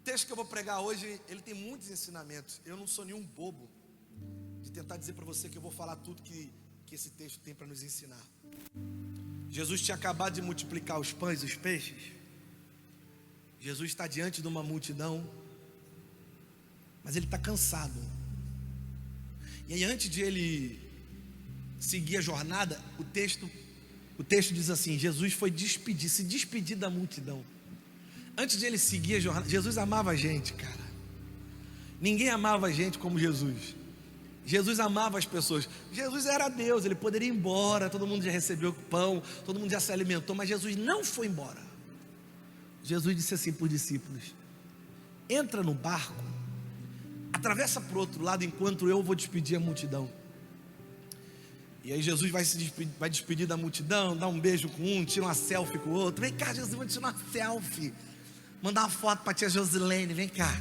texto que eu vou pregar hoje, ele tem muitos ensinamentos. Eu não sou nenhum bobo de tentar dizer para você que eu vou falar tudo que esse texto tem para nos ensinar. Jesus tinha acabado de multiplicar os pães e os peixes. Jesus está diante de uma multidão, mas ele está cansado. E aí, antes de ele seguir a jornada, o texto diz assim: Jesus foi se despedir da multidão. Antes de ele seguir a jornada, Jesus amava a gente, cara. Ninguém amava a gente como Jesus. Jesus amava as pessoas. Jesus era Deus, ele poderia ir embora, todo mundo já recebeu pão, todo mundo já se alimentou, mas Jesus não foi embora. Jesus disse assim para os discípulos: entra no barco, atravessa para o outro lado enquanto eu vou despedir a multidão. E aí Jesus vai despedir da multidão, dá um beijo com um, tira uma selfie com o outro. Vem cá, Jesus, vou tirar uma selfie, mandar uma foto para a tia Josilene, vem cá.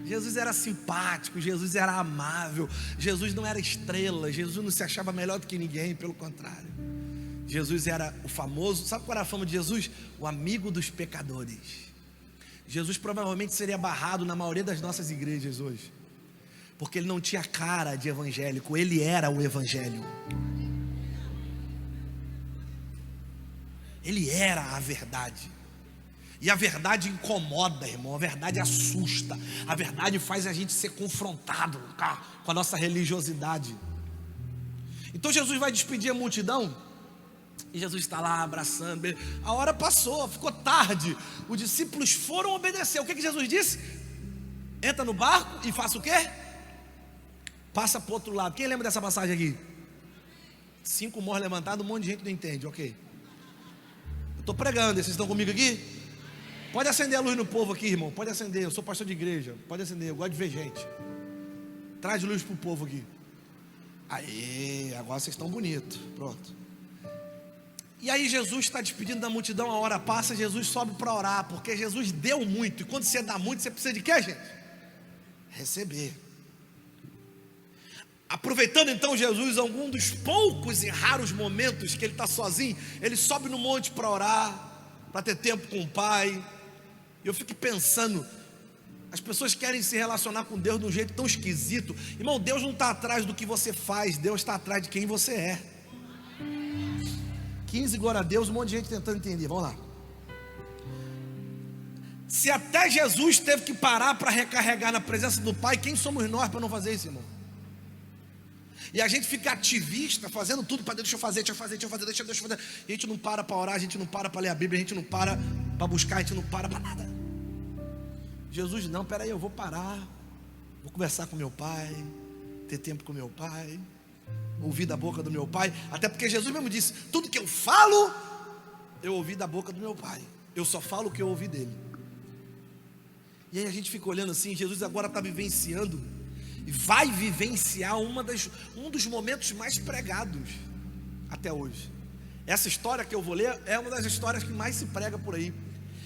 Jesus era simpático, Jesus era amável, Jesus não era estrela, Jesus não se achava melhor do que ninguém, pelo contrário. Jesus era o famoso, sabe qual era a fama de Jesus? O amigo dos pecadores. Jesus provavelmente seria barrado na maioria das nossas igrejas hoje, porque ele não tinha cara de evangélico, ele era o evangelho. Ele era a verdade. E a verdade incomoda, irmão, a verdade assusta, a verdade faz a gente ser confrontado com a nossa religiosidade. Então Jesus vai despedir a multidão, e Jesus está lá abraçando, a hora passou, ficou tarde, os discípulos foram obedecer. O que Jesus disse? Entra no barco e faça o quê? Passa para o outro lado. Quem lembra dessa passagem aqui? 5 morros levantados, um monte de gente não entende, ok? Eu estou pregando, vocês estão comigo aqui? Pode acender a luz no povo aqui, irmão, pode acender, eu sou pastor de igreja, pode acender, eu gosto de ver gente. Traz luz para o povo aqui. Aê, agora vocês estão bonitos, pronto. E aí Jesus está despedindo da multidão, a hora passa, Jesus sobe para orar, porque Jesus deu muito, e quando você dá muito, você precisa de quê, gente? Receber. Aproveitando então Jesus, algum dos poucos e raros momentos que ele está sozinho, ele sobe no monte para orar, para ter tempo com o Pai. Eu fico pensando, as pessoas querem se relacionar com Deus de um jeito tão esquisito. Irmão, Deus não está atrás do que você faz, Deus está atrás de quem você é. 15, glória a Deus, um monte de gente tentando entender, vamos lá. Se até Jesus teve que parar para recarregar na presença do Pai, quem somos nós para não fazer isso, irmão? E a gente fica ativista, fazendo tudo para Deus, deixa eu fazer, deixa eu fazer. E a gente não para orar, a gente não para ler a Bíblia, a gente não para buscar, a gente não para nada. Jesus, não, peraí, eu vou parar, vou conversar com meu Pai, ter tempo com meu Pai, ouvir da boca do meu Pai. Até porque Jesus mesmo disse: tudo que eu falo, eu ouvi da boca do meu Pai, eu só falo o que eu ouvi dele. E aí a gente fica olhando assim, Jesus agora está vivenciando, e vai vivenciar um dos momentos mais pregados até hoje. Essa história que eu vou ler é uma das histórias que mais se prega por aí,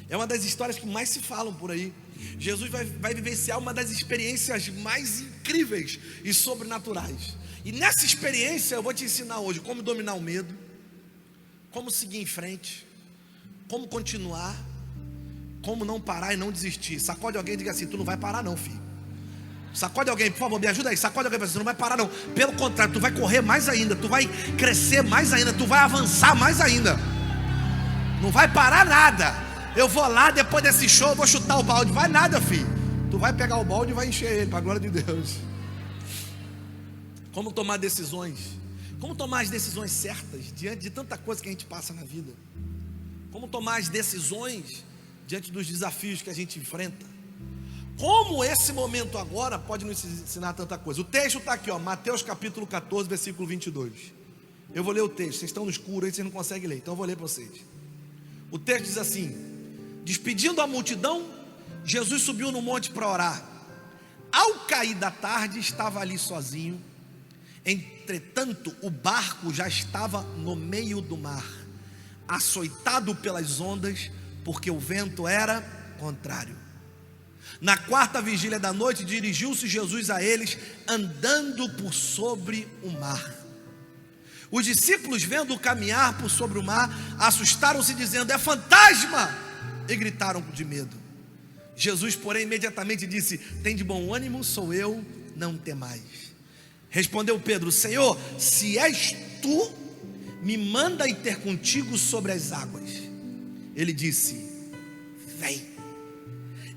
é uma das histórias que mais se falam por aí. Jesus vai vivenciar uma das experiências mais incríveis e sobrenaturais. E nessa experiência eu vou te ensinar hoje como dominar o medo, como seguir em frente, como continuar, como não parar e não desistir. Sacode alguém e diga assim: tu não vai parar não, filho. Sacode alguém, por favor, me ajuda aí. Sacode alguém, você não vai parar não. Pelo contrário, tu vai correr mais ainda, tu vai crescer mais ainda, tu vai avançar mais ainda. Não vai parar nada. Eu vou lá, depois desse show, eu vou chutar o balde. Vai nada, filho. Tu vai pegar o balde e vai encher ele, para a glória de Deus. Como tomar decisões? Como tomar as decisões certas diante de tanta coisa que a gente passa na vida? Como tomar as decisões diante dos desafios que a gente enfrenta? Como esse momento agora pode nos ensinar tanta coisa? O texto está aqui, ó, Mateus capítulo 14, versículo 22. Eu vou ler o texto, vocês estão no escuro aí, vocês não conseguem ler, então eu vou ler para vocês. O texto diz assim: despedindo a multidão, Jesus subiu no monte para orar. Ao cair da tarde, estava ali sozinho. Entretanto, o barco já estava no meio do mar, açoitado pelas ondas, porque o vento era contrário. Na 4ª vigília da noite, dirigiu-se Jesus a eles, andando por sobre o mar. Os discípulos, vendo-o caminhar por sobre o mar, assustaram-se, dizendo: é fantasma! E gritaram de medo. Jesus, porém, imediatamente disse: tem de bom ânimo, sou eu, não temais. Respondeu Pedro: Senhor, se és tu, me manda ir ter contigo sobre as águas. Ele disse: vem.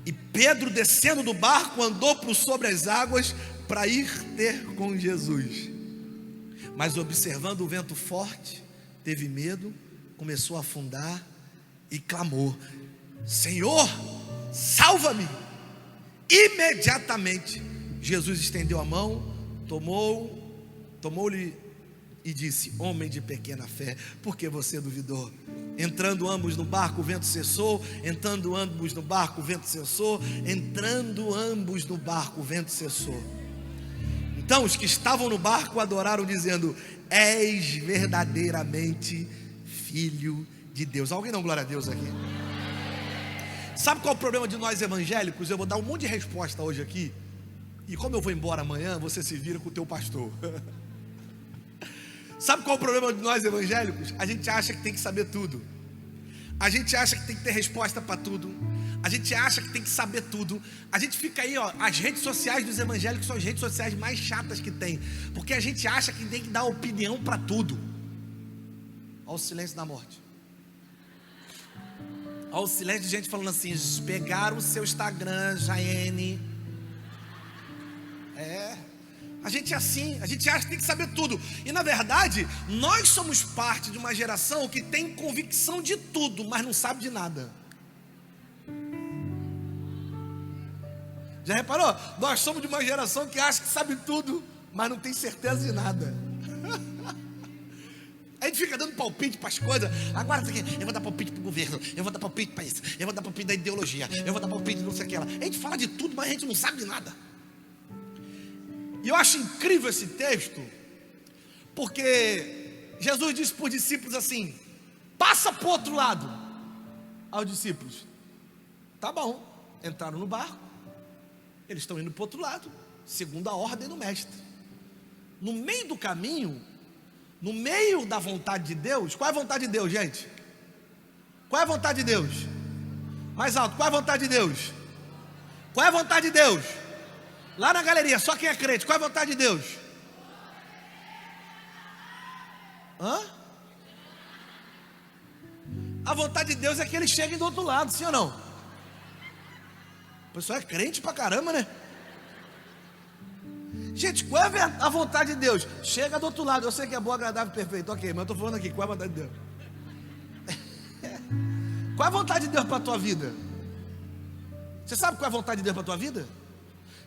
E Pedro, descendo do barco, andou por sobre as águas para ir ter com Jesus. Mas observando o vento forte, teve medo, começou a afundar e clamou: Senhor, salva-me. Imediatamente Jesus estendeu a mão, tomou-lhe e disse: homem de pequena fé, por que você duvidou? Entrando ambos no barco, o vento cessou. Entrando ambos no barco, o vento cessou. Entrando ambos no barco, o vento cessou. Então os que estavam no barco adoraram, dizendo: és verdadeiramente Filho de Deus. Alguém não glória a Deus aqui? Sabe qual é o problema de nós evangélicos? Eu vou dar um monte de resposta hoje aqui, e como eu vou embora amanhã, você se vira com o teu pastor. Sabe qual é o problema de nós evangélicos? A gente acha que tem que saber tudo. A gente acha que tem que ter resposta para tudo. A gente acha que tem que saber tudo. A gente fica aí, ó, as redes sociais dos evangélicos são as redes sociais mais chatas que tem, porque a gente acha que tem que dar opinião para tudo. Olha o silêncio da morte. Olha o silêncio de gente falando assim: pegaram o seu Instagram, Jaiane. A gente é assim, a gente acha que tem que saber tudo. E na verdade, nós somos parte de uma geração que tem convicção de tudo, mas não sabe de nada. Já reparou? Nós somos de uma geração que acha que sabe tudo, mas não tem certeza de nada. A gente fica dando palpite para as coisas. Agora eu vou dar palpite para o governo, eu vou dar palpite para isso, eu vou dar palpite da ideologia, eu vou dar palpite de não sei o que lá. A gente fala de tudo, mas a gente não sabe de nada. E eu acho incrível esse texto, porque Jesus disse para os discípulos assim: passa para o outro lado. Aos discípulos: tá bom. Entraram no barco, eles estão indo para o outro lado, segundo a ordem do mestre. No meio do caminho, no meio da vontade de Deus. Qual é a vontade de Deus, gente? Qual é a vontade de Deus? Mais alto, qual é a vontade de Deus? Qual é a vontade de Deus? Lá na galeria, só quem é crente, qual é a vontade de Deus? A vontade de Deus é que eles cheguem do outro lado, sim ou não? O pessoal é crente pra caramba, né? Gente, qual é a vontade de Deus? Chega do outro lado. Eu sei que é bom, agradável e perfeito, ok, mas eu estou falando aqui, qual é a vontade de Deus? Qual é a vontade de Deus para a tua vida? Você sabe qual é a vontade de Deus para a tua vida?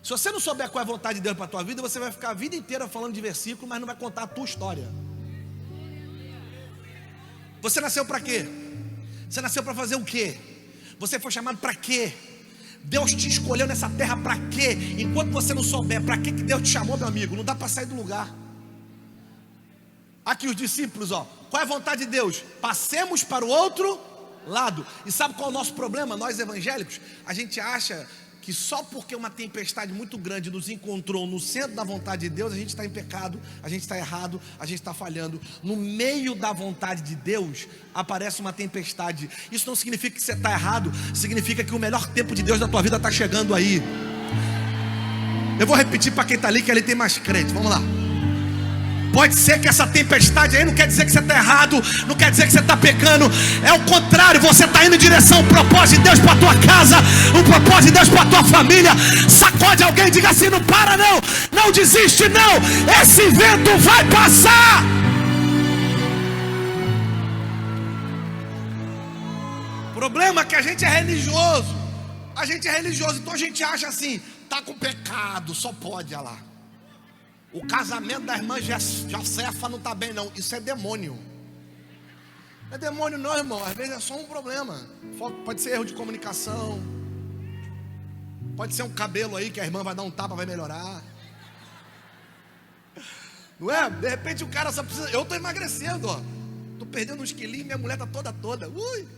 Se você não souber qual é a vontade de Deus para a tua vida, você vai ficar a vida inteira falando de versículo, mas não vai contar a tua história. Você nasceu para quê? Você nasceu para fazer o quê? Você foi chamado para quê? Deus te escolheu nessa terra para quê? Enquanto você não souber para que Deus te chamou, meu amigo, não dá para sair do lugar. Aqui os discípulos, ó, qual é a vontade de Deus? Passemos para o outro lado. E sabe qual é o nosso problema? Nós evangélicos, a gente acha que só porque uma tempestade muito grande nos encontrou no centro da vontade de Deus, a gente está em pecado, a gente está errado, a gente está falhando. No meio da vontade de Deus aparece uma tempestade. Isso não significa que você está errado, significa que o melhor tempo de Deus na tua vida está chegando aí. Eu vou repetir para quem está ali, que ali tem mais crente. Vamos lá. Pode ser que essa tempestade aí não quer dizer que você está errado, não quer dizer que você está pecando. É o contrário, você está indo em direção ao propósito de Deus para a tua casa, o propósito de Deus para a tua família. Sacode alguém e diga assim: não para não, não desiste não, esse vento vai passar. O problema é que a gente é religioso. Então a gente acha assim: está com pecado, só pode, olha lá. O casamento da irmã Josefa não está bem não. Isso é demônio. Não é demônio não, irmão. Às vezes é só um problema. Pode ser erro de comunicação. Pode ser um cabelo aí que a irmã vai dar um tapa, vai melhorar. Não é? De repente o cara só precisa... Eu estou emagrecendo, ó. Estou perdendo uns quilinhos, minha mulher está toda. Ui.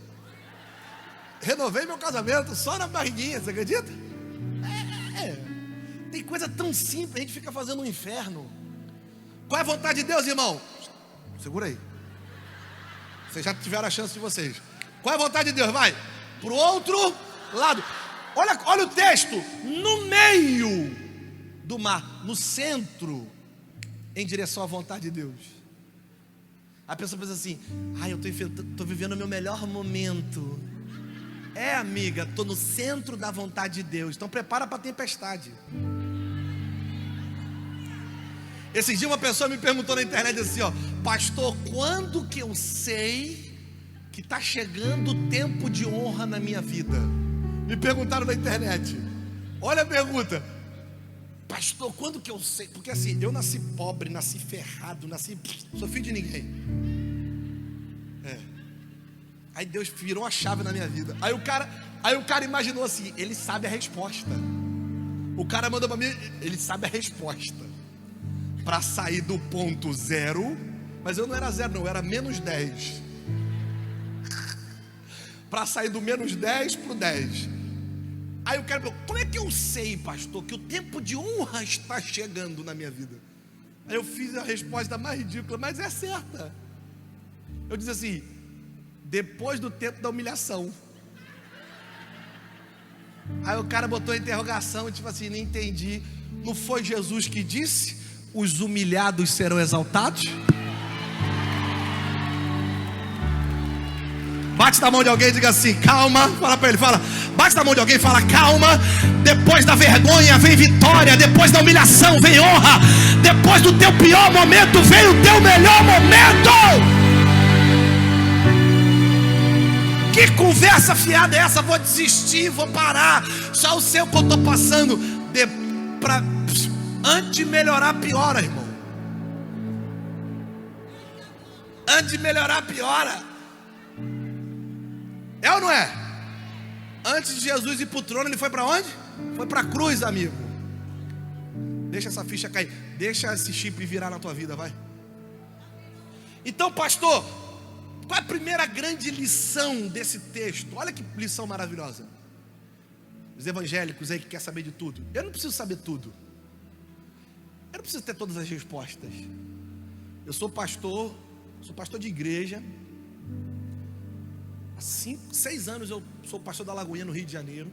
Renovei meu casamento só na barriguinha, você acredita? Tem coisa tão simples, a gente fica fazendo um inferno. Qual é a vontade de Deus, irmão? Segura aí. Vocês já tiveram a chance de vocês. Qual é a vontade de Deus? Vai pro outro lado. Olha o texto, no meio do mar, no centro, em direção à vontade de Deus. A pessoa pensa assim: eu estou vivendo o meu melhor momento. Amiga, estou no centro da vontade de Deus. Então prepara para a tempestade. Esses dias uma pessoa me perguntou na internet assim: pastor, quando que eu sei que está chegando o tempo de honra na minha vida? Me perguntaram na internet. Olha a pergunta: pastor, quando que eu sei? Porque assim, eu nasci pobre, nasci ferrado, sou filho de ninguém. Aí Deus virou a chave na minha vida. Aí o cara imaginou assim: ele sabe a resposta. O cara mandou para mim: ele sabe a resposta. Para sair do ponto 0, mas eu não era 0 não, eu era menos 10. Para sair do menos 10 para o 10. Aí o cara perguntou: como é que eu sei, pastor, que o tempo de honra está chegando na minha vida? Aí eu fiz a resposta mais ridícula, mas é certa. Eu disse assim: depois do tempo da humilhação. Aí o cara botou a interrogação, tipo assim: não entendi. Não foi Jesus que disse: os humilhados serão exaltados? Bate na mão de alguém e diga assim: calma. Fala para ele, bate na mão de alguém e fala: calma. Depois da vergonha vem vitória. Depois da humilhação vem honra. Depois do teu pior momento vem o teu melhor momento. Que conversa fiada é essa? Vou desistir, vou parar. Só o seu que eu estou passando. Antes de melhorar, piora, irmão. Antes de melhorar, piora. É ou não é? Antes de Jesus ir para o trono, ele foi para onde? Foi para a cruz, amigo. Deixa essa ficha cair. Deixa esse chip virar na tua vida, vai. Então, pastor, qual é a primeira grande lição desse texto? Olha que lição maravilhosa. Os evangélicos aí que querem saber de tudo. Eu não preciso saber tudo. Eu não preciso ter todas as respostas. Eu sou pastor de igreja. Há 6 anos eu sou pastor da Lagoinha, no Rio de Janeiro.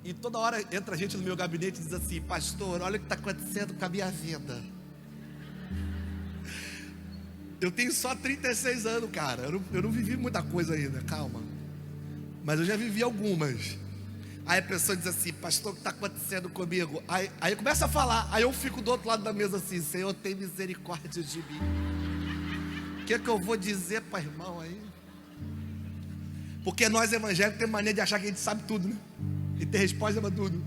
E toda hora entra gente no meu gabinete e diz assim: pastor, olha o que está acontecendo com a minha vida. Eu tenho só 36 anos, cara. Eu não vivi muita coisa ainda, calma. Mas eu já vivi algumas. Aí a pessoa diz assim: pastor, o que está acontecendo comigo? Aí começa a falar. Aí eu fico do outro lado da mesa assim: Senhor, tem misericórdia de mim. O que eu vou dizer para irmão aí? Porque nós evangélicos temos mania de achar que a gente sabe tudo, né? E ter resposta para tudo.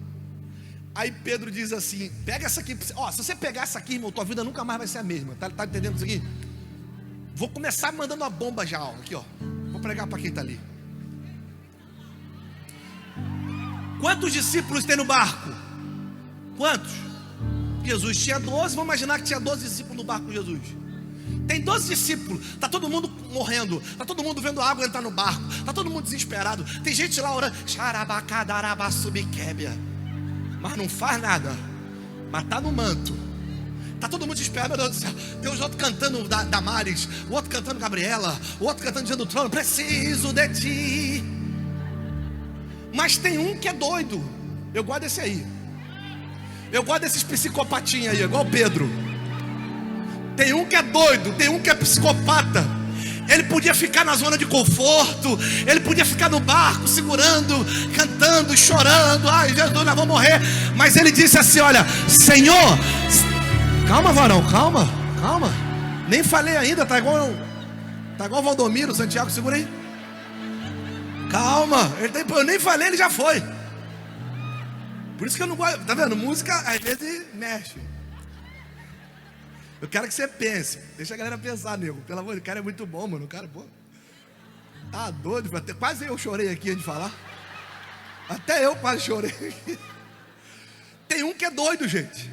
Aí Pedro diz assim: pega essa aqui. Se você pegar essa aqui, irmão, tua vida nunca mais vai ser a mesma. Tá entendendo isso aqui? Vou começar mandando uma bomba já, aqui, vou pregar para quem está ali. Quantos discípulos tem no barco? Quantos? Jesus tinha 12, vamos imaginar que tinha 12 discípulos no barco com Jesus. Tem 12 discípulos, está todo mundo morrendo, está todo mundo vendo a água entrar no barco, está todo mundo desesperado. Tem gente lá orando, mas não faz nada, mas está no manto. Está todo mundo desesperado, meu Deus do céu. Tem os outros cantando Damares, o outro cantando Gabriela, o outro cantando diante do trono: preciso de ti. Mas tem um que é doido. Eu gosto desse aí. Eu gosto desses psicopatinhos aí, igual o Pedro. Tem um que é doido, tem um que é psicopata. Ele podia ficar na zona de conforto, ele podia ficar no barco segurando, cantando, chorando: ai Jesus, nós vamos morrer. Mas ele disse assim: olha, Senhor, calma varão, calma. Nem falei ainda, tá igual o Valdomiro, Santiago, segura aí. Calma, eu nem falei, ele já foi. Por isso que eu não gosto, tá vendo? Música às vezes mexe. Eu quero que você pense. Deixa a galera pensar, nego. Pelo amor de Deus, o cara é muito bom, mano. O cara, pô, tá doido. Quase eu chorei aqui antes de falar. Até eu quase chorei aqui. Tem um que é doido, gente.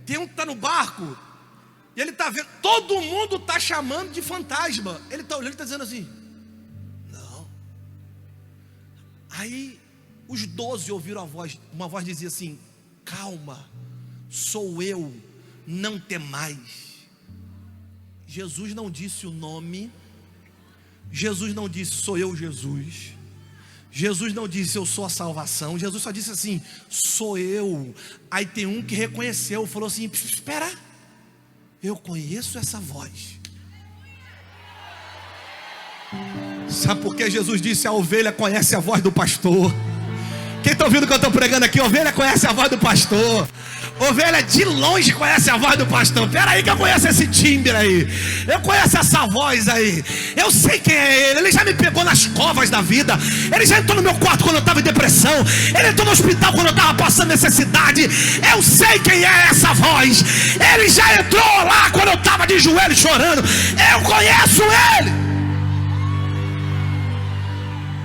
Tem um que tá no barco e ele tá vendo, todo mundo tá chamando de fantasma. Ele tá olhando e tá dizendo assim: não. Aí os 12 ouviram a voz. Uma voz dizia assim: calma, sou eu, não temais. Jesus não disse o nome. Jesus não disse: sou eu, Jesus. Jesus não disse eu sou a salvação. Jesus só disse assim, sou eu. Aí tem um que reconheceu, falou assim, espera, eu conheço essa voz. Sabe por que Jesus disse a ovelha conhece a voz do pastor? Quem está ouvindo o que eu estou pregando aqui? Ovelha conhece a voz do pastor. Ovelha de longe conhece a voz do pastor. Espera aí que eu conheço esse timbre aí. Eu conheço essa voz aí. Eu sei quem é ele. Ele já me pegou nas covas da vida. Ele já entrou no meu quarto quando eu estava em depressão. Ele entrou no hospital quando eu estava passando necessidade. Eu sei quem é essa voz. Ele já entrou lá quando eu estava de joelho chorando. Eu conheço ele.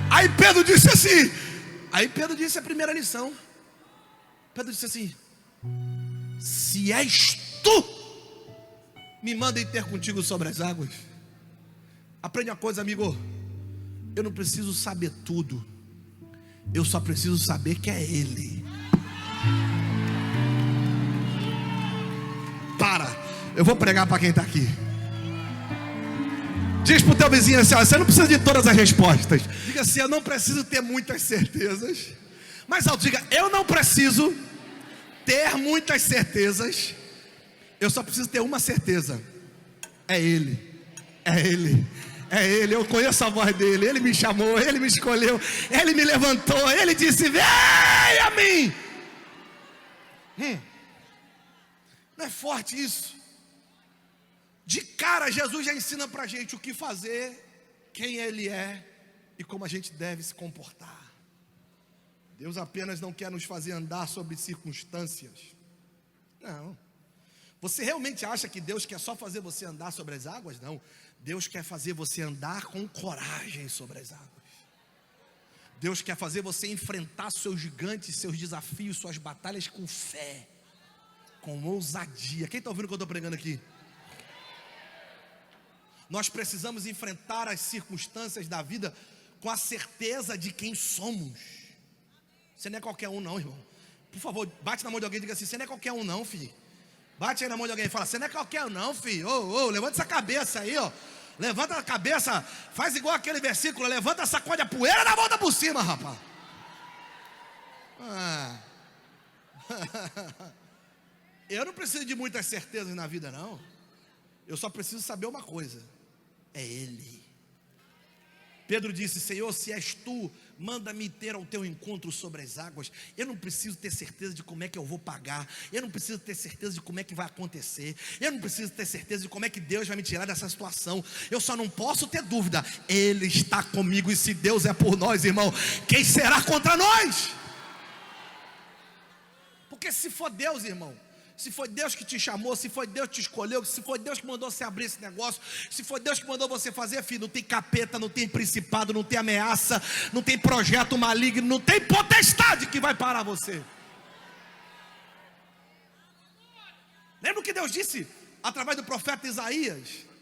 Aí Pedro disse assim. Aí Pedro disse a primeira lição. Pedro disse assim, se és tu, me manda ir ter contigo sobre as águas. Aprende uma coisa, amigo. Eu não preciso saber tudo. Eu só preciso saber que é Ele. Para. Eu vou pregar para quem está aqui. Diz para o teu vizinho assim, ó, você não precisa de todas as respostas. Diga assim, eu não preciso ter muitas certezas. Mais alto, diga, eu não preciso ter muitas certezas. Eu só preciso ter uma certeza. É Ele. É Ele. É Ele. Eu conheço a voz dele. Ele me chamou, Ele me escolheu, Ele me levantou, Ele disse, vem a mim. Não é forte isso? De cara, Jesus já ensina pra gente o que fazer, quem Ele é e como a gente deve se comportar. Deus apenas não quer nos fazer andar sobre circunstâncias. Não. Você realmente acha que Deus quer só fazer você andar sobre as águas? Não. Deus quer fazer você andar com coragem sobre as águas. Deus quer fazer você enfrentar seus gigantes, seus desafios, suas batalhas com fé, com ousadia. Quem está ouvindo o que eu estou pregando aqui? Nós precisamos enfrentar as circunstâncias da vida com a certeza de quem somos. Você não é qualquer um não, irmão. Por favor, bate na mão de alguém e diga assim, você não é qualquer um não, filho. Bate aí na mão de alguém e fala, você não é qualquer um não, filho. Levanta essa cabeça aí, ó. Levanta a cabeça, faz igual aquele versículo, levanta, sacode a poeira e volta por cima, rapaz. Eu não preciso de muitas certezas na vida não. Eu só preciso saber uma coisa, é Ele. Pedro disse, Senhor, se és tu, manda-me ter ao teu encontro sobre as águas. Eu não preciso ter certeza de como é que eu vou pagar. Eu não preciso ter certeza de como é que vai acontecer. Eu não preciso ter certeza de como é que Deus vai me tirar dessa situação. Eu só não posso ter dúvida, Ele está comigo. E se Deus é por nós, irmão, quem será contra nós? Porque se for Deus, irmão, se foi Deus que te chamou, se foi Deus que te escolheu, se foi Deus que mandou você abrir esse negócio, se foi Deus que mandou você fazer, filho, não tem capeta, não tem principado, não tem ameaça, não tem projeto maligno, não tem potestade que vai parar você. Lembra o que Deus disse através do profeta Isaías?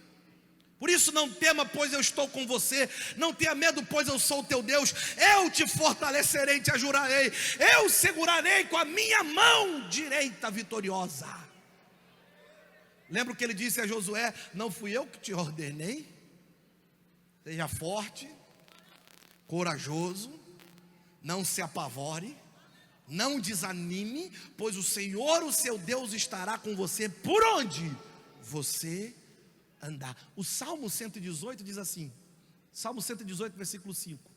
Por isso não tema, pois eu estou com você. Não tenha medo, pois eu sou o teu Deus. Eu te fortalecerei, te ajudarei. Eu segurarei com a minha mão direita vitoriosa. Lembra o que ele disse a Josué? Não fui eu que te ordenei? Seja forte, corajoso, não se apavore, não desanime, pois o Senhor, o seu Deus, estará com você por onde você andar. O Salmo 118 diz assim, Salmo 118, versículo 5: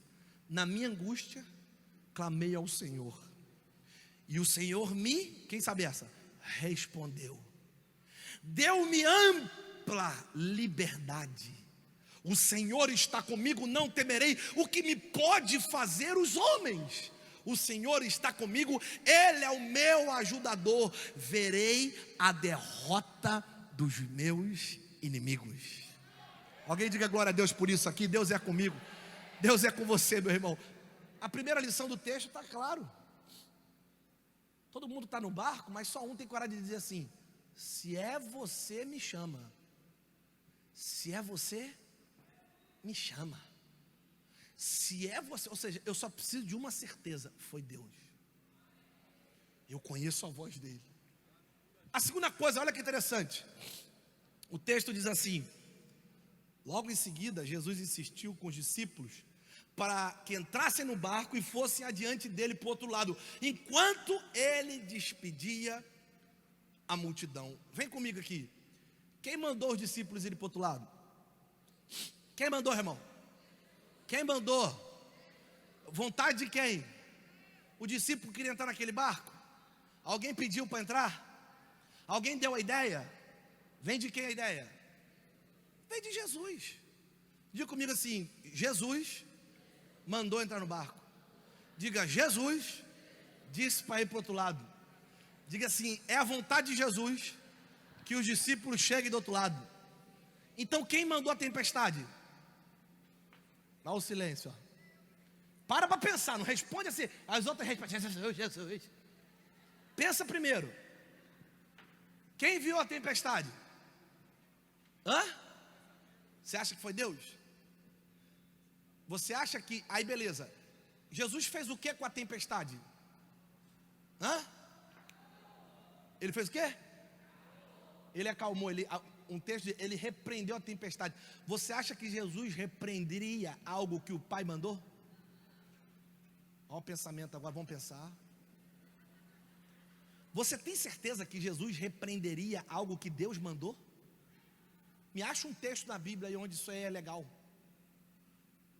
na minha angústia clamei ao Senhor, e o Senhor me, quem sabe essa? Respondeu, deu-me ampla liberdade. O Senhor está comigo, não temerei o que me pode fazer os homens. O Senhor está comigo, Ele é o meu ajudador. Verei a derrota dos meus inimigos. Alguém diga glória a Deus por isso aqui. Deus é comigo, Deus é com você, meu irmão. A primeira lição do texto está claro. Todo mundo está no barco, mas só um tem coragem de dizer assim: se é você, me chama. Se é você, me chama. Se é você, ou seja, eu só preciso de uma certeza: foi Deus. Eu conheço a voz dele. A segunda coisa, olha que interessante. O texto diz assim: logo em seguida, Jesus insistiu com os discípulos para que entrassem no barco e fossem adiante dele para o outro lado, enquanto ele despedia a multidão. Vem comigo aqui. Quem mandou os discípulos irem para o outro lado? Quem mandou, irmão? Quem mandou? Vontade de quem? O discípulo queria entrar naquele barco? Alguém pediu para entrar? Alguém deu a ideia? Vem de quem a ideia? Vem de Jesus. Diga comigo assim: Jesus mandou entrar no barco. Diga: Jesus disse para ir para o outro lado. Diga assim: é a vontade de Jesus que os discípulos cheguem do outro lado. Então quem mandou a tempestade? Dá o silêncio, ó. Para pensar, não responde assim. As outras respondem: Jesus, Jesus. Pensa primeiro. Quem viu a tempestade? Hã? Você acha que foi Deus? Você acha que... Aí beleza. Jesus fez o que com a tempestade? Hã? Ele fez o quê? Ele acalmou, um texto de, ele repreendeu a tempestade. Você acha que Jesus repreenderia algo que o Pai mandou? Olha o pensamento agora, vamos pensar. Você tem certeza que Jesus repreenderia algo que Deus mandou? Me acha um texto na Bíblia aí onde isso aí é legal.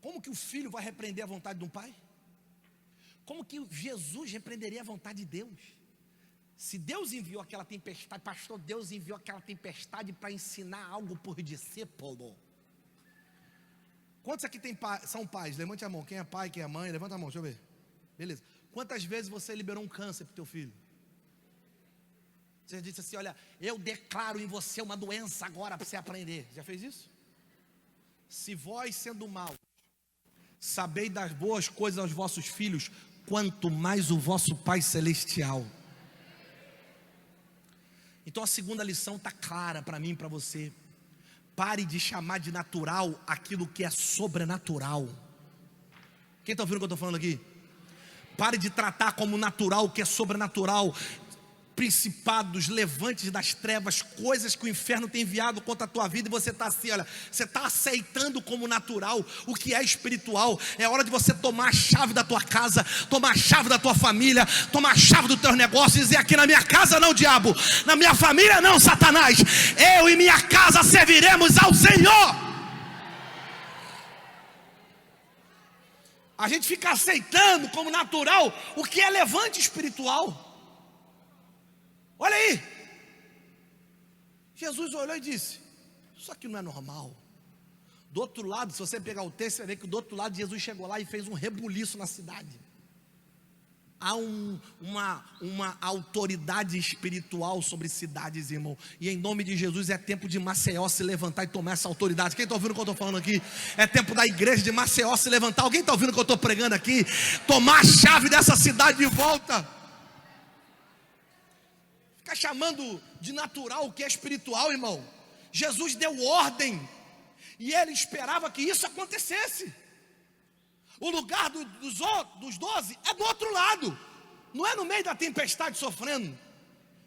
Como que o filho vai repreender a vontade de um pai? Como que Jesus repreenderia a vontade de Deus? Se Deus enviou aquela tempestade, pastor, Deus enviou aquela tempestade para ensinar algo por discípulo. Quantos aqui são pais? Levante a mão. Quem é pai, quem é mãe? Levanta a mão, deixa eu ver. Beleza. Quantas vezes você liberou um câncer para o teu filho? Você disse assim: olha, eu declaro em você uma doença agora para você aprender. Já fez isso? Se vós, sendo maus, sabeis das boas coisas aos vossos filhos, quanto mais o vosso Pai Celestial. Então a segunda lição está clara para mim e para você. Pare de chamar de natural aquilo que é sobrenatural. Quem está ouvindo o que eu estou falando aqui? Pare de tratar como natural o que é sobrenatural. Principados, levantes das trevas, coisas que o inferno tem enviado contra a tua vida, e você está assim, olha, você está aceitando como natural o que é espiritual. É hora de você tomar a chave da tua casa, tomar a chave da tua família, tomar a chave dos teus negócios e dizer: aqui na minha casa não, diabo, na minha família não, Satanás, eu e minha casa serviremos ao Senhor. A gente fica aceitando como natural o que é levante espiritual. Olha aí, Jesus olhou e disse: isso aqui não é normal. Do outro lado, se você pegar o texto, você vai ver que do outro lado Jesus chegou lá e fez um rebuliço na cidade. Há uma autoridade espiritual sobre cidades, irmão. E em nome de Jesus é tempo de Maceió se levantar e tomar essa autoridade. Quem está ouvindo o que eu estou falando aqui? É tempo da igreja de Maceió se levantar. Alguém está ouvindo o que eu estou pregando aqui? Tomar a chave dessa cidade de volta. Ficar chamando de natural o que é espiritual, irmão. Jesus deu ordem e ele esperava que isso acontecesse. O lugar dos 12 é do outro lado, não é no meio da tempestade sofrendo.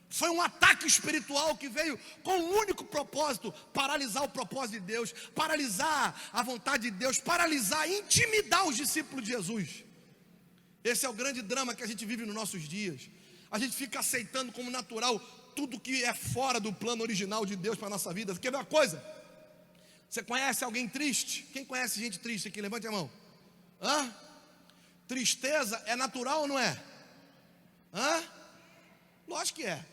Foi um ataque espiritual que veio com um único propósito: paralisar o propósito de Deus, paralisar a vontade de Deus, paralisar, intimidar os discípulos de Jesus. Esse é o grande drama que a gente vive nos nossos dias. A gente fica aceitando como natural tudo que é fora do plano original de Deus para a nossa vida. Quer ver uma coisa? Você conhece alguém triste? Quem conhece gente triste aqui? Levante a mão. Hã? Tristeza é natural ou não é? Hã? Lógico que é.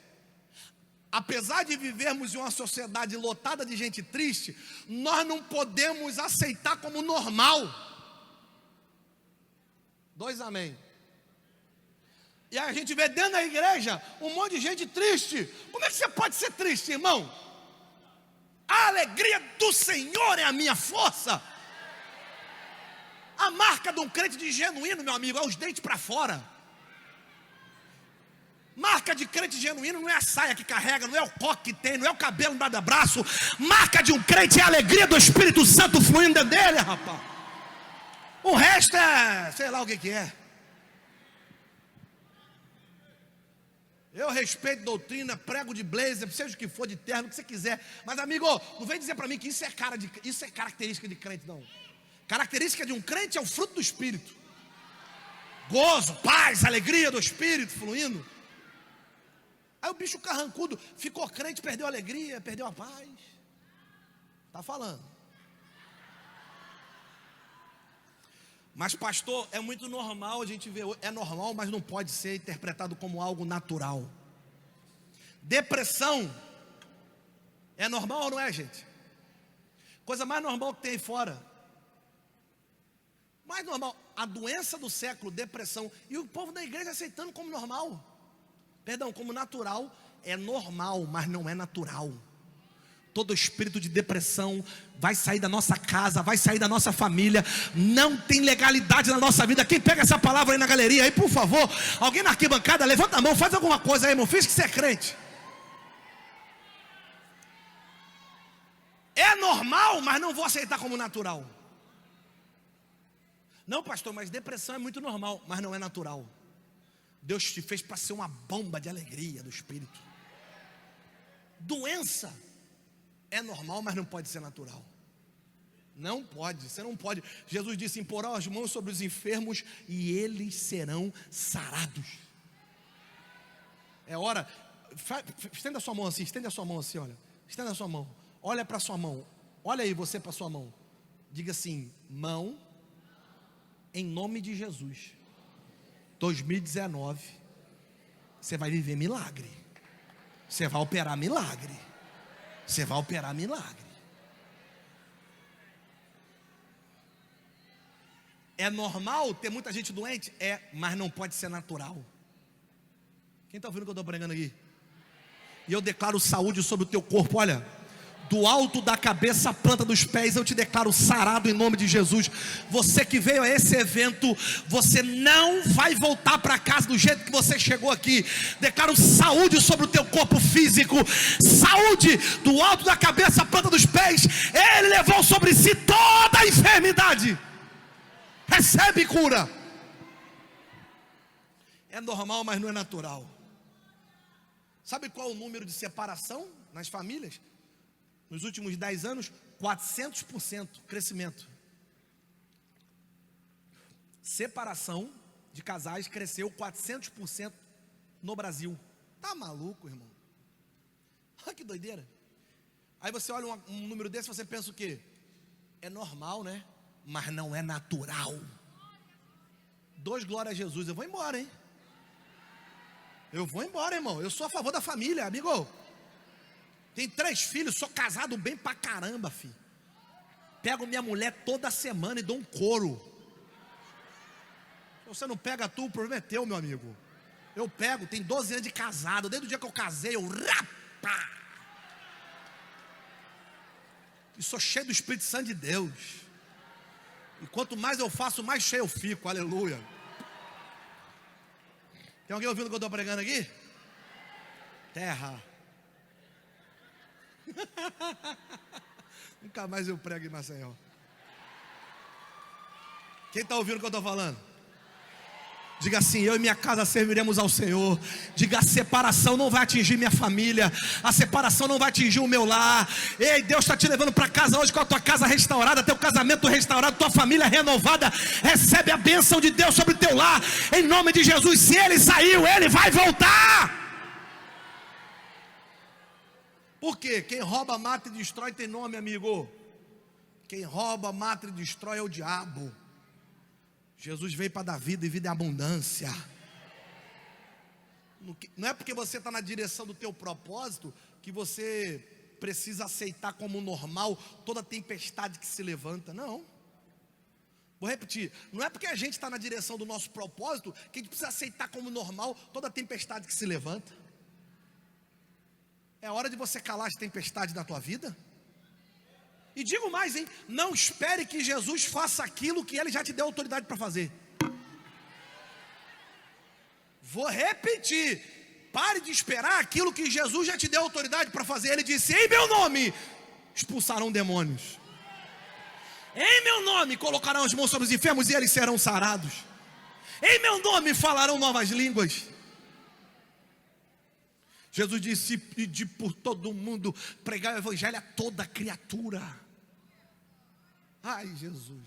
Apesar de vivermos em uma sociedade lotada de gente triste, nós não podemos aceitar como normal. 2 amém. E a gente vê dentro da igreja um monte de gente triste. Como é que você pode ser triste, irmão? A alegria do Senhor é a minha força. A marca de um crente de genuíno, meu amigo, é os dentes para fora. Marca de crente genuíno não é a saia que carrega, não é o coque que tem, não é o cabelo embaixo do braço. Marca de um crente é a alegria do Espírito Santo fluindo dentro dele, rapaz. O resto é, sei lá o que é. Eu respeito doutrina, prego de blazer, seja o que for, de terno, o que você quiser. Mas amigo, não vem dizer para mim que isso é característica de crente, não. Característica de um crente é o fruto do Espírito. Gozo, paz, alegria do Espírito fluindo. Aí o bicho carrancudo ficou crente, perdeu a alegria, perdeu a paz. Está falando. Mas pastor, é muito normal a gente ver. É normal, mas não pode ser interpretado como algo natural. Depressão é normal ou não é, gente? Coisa mais normal que tem aí fora. Mais normal, a doença do século, depressão. E o povo da igreja aceitando como normal. Perdão, como natural. É normal, mas não é natural. Todo espírito de depressão vai sair da nossa casa, vai sair da nossa família. Não tem legalidade na nossa vida. Quem pega essa palavra aí na galeria, aí por favor, alguém na arquibancada, levanta a mão, faz alguma coisa aí, irmão. Finge que você é crente. É normal, mas não vou aceitar como natural. Não, pastor, mas depressão é muito normal, mas não é natural. Deus te fez para ser uma bomba de alegria do Espírito. Doença é normal, mas não pode ser natural. Não pode, você não pode. Jesus disse: imporão as mãos sobre os enfermos e eles serão sarados. É hora. Estenda a sua mão assim, olha. Estenda a sua mão. Olha para a sua mão. Olha aí você para a sua mão. Diga assim: mão, em nome de Jesus. 2019, você vai viver milagre. Você vai operar milagre. Você vai operar milagre. É normal ter muita gente doente? É, mas não pode ser natural. Quem está ouvindo o que eu estou pregando aqui? E eu declaro saúde sobre o teu corpo, olha. Do alto da cabeça à planta dos pés, eu te declaro sarado em nome de Jesus. Você que veio a esse evento, você não vai voltar para casa do jeito que você chegou aqui. Declaro saúde sobre o teu corpo físico. Saúde do alto da cabeça à planta dos pés. Ele levou sobre si toda a enfermidade. Recebe cura. É normal, mas não é natural. Sabe qual é o número de separação nas famílias? Nos últimos 10 anos, 400% crescimento. Separação de casais cresceu 400% no Brasil. Tá maluco, irmão? Olha que doideira. Aí você olha um número desse e você pensa o quê? É normal, né? Mas não é natural. 2 glória a Jesus. Eu vou embora, hein? Eu vou embora, irmão. Eu sou a favor da família, amigo. Tem 3 filhos, sou casado bem pra caramba, filho. Pego minha mulher toda semana e dou um couro. Se você não pega tu, o problema é teu, meu amigo. Eu pego, tem 12 anos de casado. Desde o dia que eu casei, eu rapa. E sou cheio do Espírito Santo de Deus. E quanto mais eu faço, mais cheio eu fico, aleluia. Tem alguém ouvindo o que eu estou pregando aqui? Terra. Nunca mais eu prego em Maceió. Quem está ouvindo o que eu estou falando? Diga assim: eu e minha casa serviremos ao Senhor. Diga: a separação não vai atingir minha família. A separação não vai atingir o meu lar. Ei, Deus está te levando para casa hoje com a tua casa restaurada, teu casamento restaurado, tua família renovada. Recebe a bênção de Deus sobre o teu lar, em nome de Jesus. Se ele saiu, ele vai voltar. Por quê? Quem rouba, mata e destrói tem nome, amigo. Quem rouba, mata e destrói é o diabo. Jesus veio para dar vida e vida em abundância. Não é porque você está na direção do teu propósito que você precisa aceitar como normal toda tempestade que se levanta. Não. Vou repetir. Não é porque a gente está na direção do nosso propósito que a gente precisa aceitar como normal toda tempestade que se levanta. É hora de você calar as tempestades da tua vida. E digo mais, hein? Não espere que Jesus faça aquilo que Ele já te deu autoridade para fazer. Vou repetir. Pare de esperar aquilo que Jesus já te deu autoridade para fazer. Ele disse: em meu nome expulsarão demônios. Em meu nome colocarão as mãos sobre os enfermos e eles serão sarados. Em meu nome falarão novas línguas. Jesus disse: pedir por todo mundo, pregar o evangelho a toda criatura. Ai, Jesus.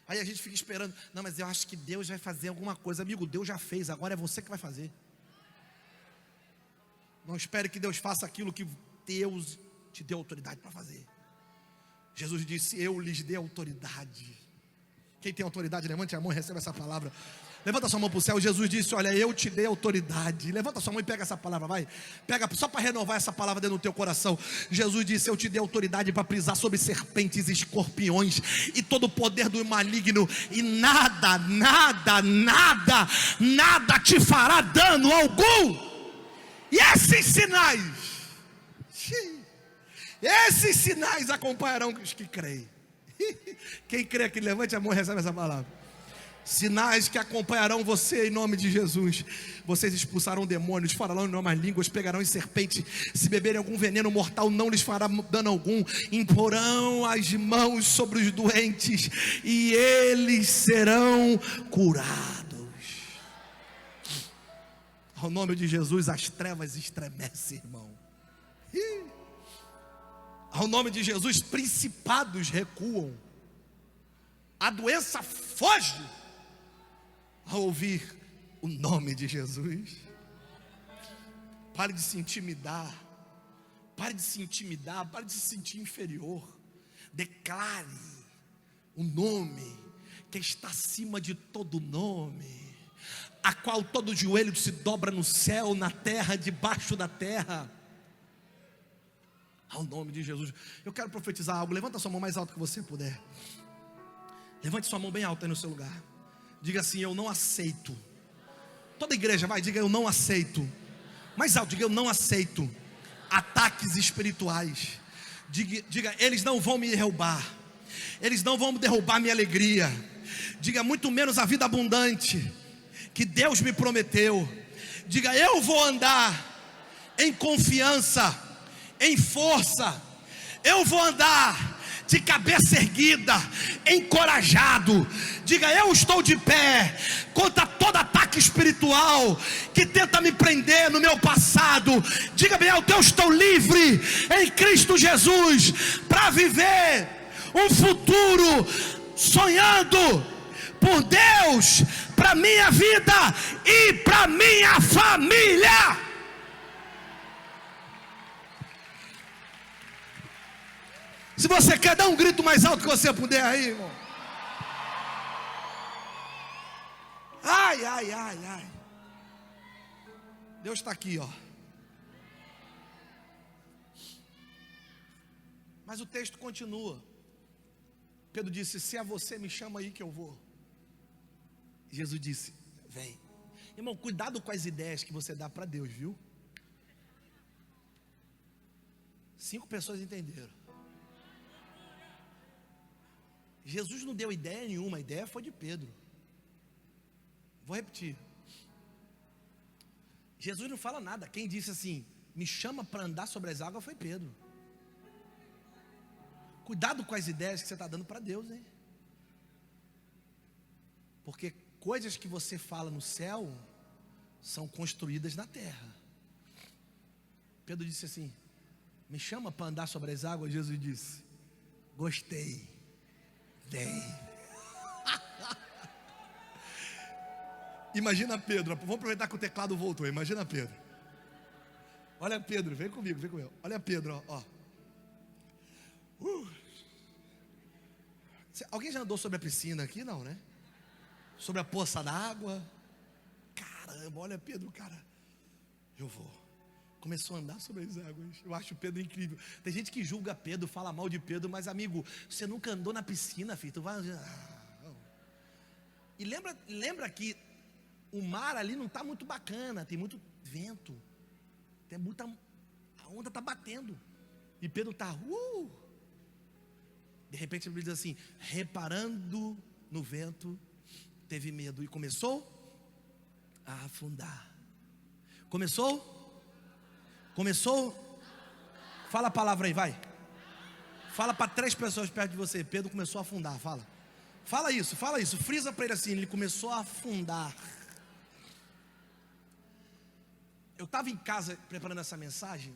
Aí a gente fica esperando, não, mas eu acho que Deus vai fazer alguma coisa. Amigo, Deus já fez, agora é você que vai fazer. Não espere que Deus faça aquilo que Deus te deu autoridade para fazer. Jesus disse, eu lhes dei autoridade. Quem tem autoridade, levante a mão e receba essa palavra. Levanta sua mão para o céu. Jesus disse, olha, eu te dei autoridade. Levanta sua mão e pega essa palavra, vai. Pega só para renovar essa palavra dentro do teu coração. Jesus disse, eu te dei autoridade para pisar sobre serpentes e escorpiões e todo o poder do maligno, e nada te fará dano algum. E esses sinais acompanharão os que creem. Quem crê aqui, levante a mão e recebe essa palavra. Sinais que acompanharão você em nome de Jesus. Vocês expulsarão demônios, falarão em novas línguas, pegarão em serpente. Se beberem algum veneno mortal, não lhes fará dano algum. Imporão as mãos sobre os doentes e eles serão curados. Ao nome de Jesus, as trevas estremecem, irmão. Ao nome de Jesus, principados recuam. A doença foge ao ouvir o nome de Jesus. Pare de se intimidar. Pare de se intimidar. Pare de se sentir inferior. Declare o nome que está acima de todo nome, a qual todo joelho se dobra no céu, na terra, debaixo da terra. Ao nome de Jesus. Eu quero profetizar algo. Levanta sua mão mais alto que você puder. Levante sua mão bem alta aí no seu lugar. Diga assim, eu não aceito. Toda igreja vai, diga, eu não aceito. Mais alto, diga, eu não aceito ataques espirituais. Diga, eles não vão me derrubar. Eles não vão derrubar minha alegria. Diga, muito menos a vida abundante que Deus me prometeu. Diga, eu vou andar em confiança, em força. Eu vou andar de cabeça erguida, encorajado. Diga, eu estou de pé contra todo ataque espiritual que tenta me prender no meu passado. Diga bem alto, eu estou livre em Cristo Jesus para viver um futuro sonhando por Deus para minha vida e para minha família. Se você quer, dar um grito mais alto que você puder aí, irmão. Ai, ai, ai, ai. Deus está aqui, ó. Mas o texto continua. Pedro disse, se é você, me chama aí que eu vou. Jesus disse, vem. Irmão, cuidado com as ideias que você dá para Deus, viu? 5 pessoas entenderam. Jesus não deu ideia nenhuma, a ideia foi de Pedro. Vou repetir. Jesus não fala nada. Quem disse assim, me chama para andar sobre as águas, foi Pedro. Cuidado com as ideias que você está dando para Deus, hein? Porque coisas que você fala no céu são construídas na terra. Pedro disse assim, me chama para andar sobre as águas. Jesus disse, gostei. Vem. Imagina Pedro. Vamos aproveitar que o teclado voltou. Imagina Pedro. Olha Pedro, vem comigo, vem comigo. Olha Pedro, ó. Alguém já andou sobre a piscina aqui? Não, né? Sobre a poça d'água. Caramba, olha Pedro, cara. Eu vou. Começou a andar sobre as águas. Eu acho Pedro incrível. Tem gente que julga Pedro, fala mal de Pedro, mas amigo, você nunca andou na piscina, filho. Tu vai. E lembra que o mar ali não está muito bacana, tem muito vento, tem muita, a onda está batendo. E Pedro está. De repente ele diz assim: reparando no vento, teve medo e começou a afundar. Começou? Fala a palavra aí, vai. Fala para 3 pessoas perto de você. Pedro começou a afundar, fala isso, frisa para ele assim, ele começou a afundar. Eu estava em casa preparando essa mensagem